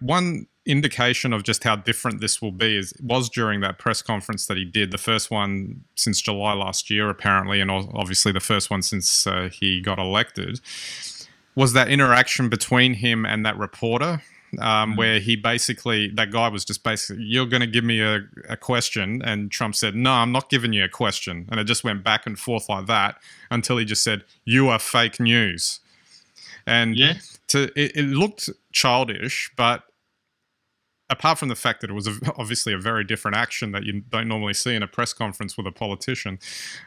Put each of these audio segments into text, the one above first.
one indication of just how different this will be was during that press conference that he did, the first one since July last year, apparently, and obviously the first one since he got elected, was that interaction between him and that reporter, where that guy was just basically, you're going to give me a question, and Trump said, no, I'm not giving you a question, and it just went back and forth like that until he just said, you are fake news. And it looked childish, but apart from the fact that it was obviously a very different action that you don't normally see in a press conference with a politician,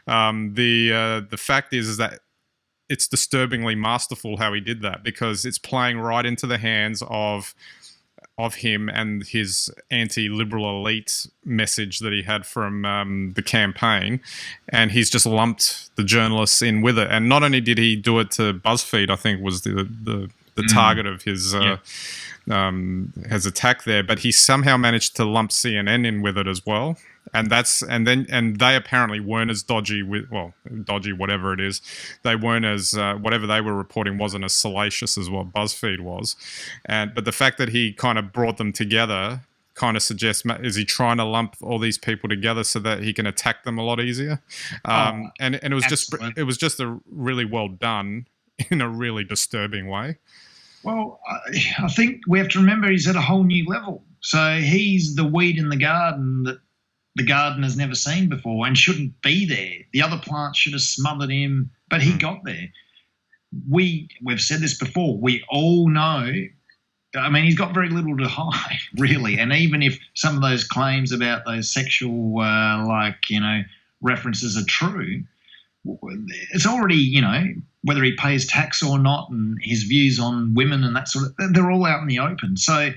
the fact is that it's disturbingly masterful how he did that, because it's playing right into the hands of him and his anti-liberal elite message that he had from the campaign, and he's just lumped the journalists in with it. And not only did he do it to BuzzFeed, I think was the target of his attack there, but he somehow managed to lump CNN in with it as well. And they apparently weren't as dodgy whatever it is. They weren't as whatever they were reporting wasn't as salacious as what BuzzFeed was. But the fact that he kind of brought them together kind of suggests, is he trying to lump all these people together so that he can attack them a lot easier? And it was absolutely. just a really well done in a really disturbing way. Well, I think we have to remember he's at a whole new level. So he's the weed in the garden that the garden has never seen before and shouldn't be there. The other plants should have smothered him, but he got there. We've said this before. We all know. I mean, he's got very little to hide, really. And even if some of those claims about those sexual, references are true, it's already, whether he pays tax or not, and his views on women and that sort of, they're all out in the open. So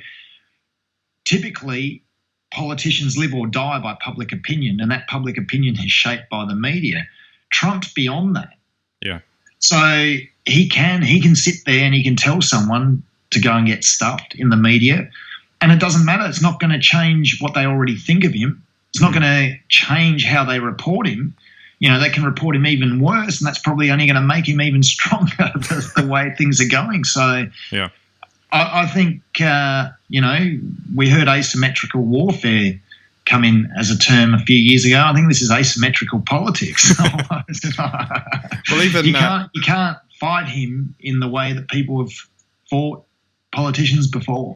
typically, politicians live or die by public opinion, and that public opinion is shaped by the media. Trump's beyond that. Yeah. So he can sit there and he can tell someone to go and get stuffed in the media, and it doesn't matter. It's not going to change what they already think of him. It's not going to change how they report him. They can report him even worse, and that's probably only going to make him even stronger the way things are going. So yeah. I think, we heard asymmetrical warfare come in as a term a few years ago. I think this is asymmetrical politics. Well, even you can't fight him in the way that people have fought politicians before.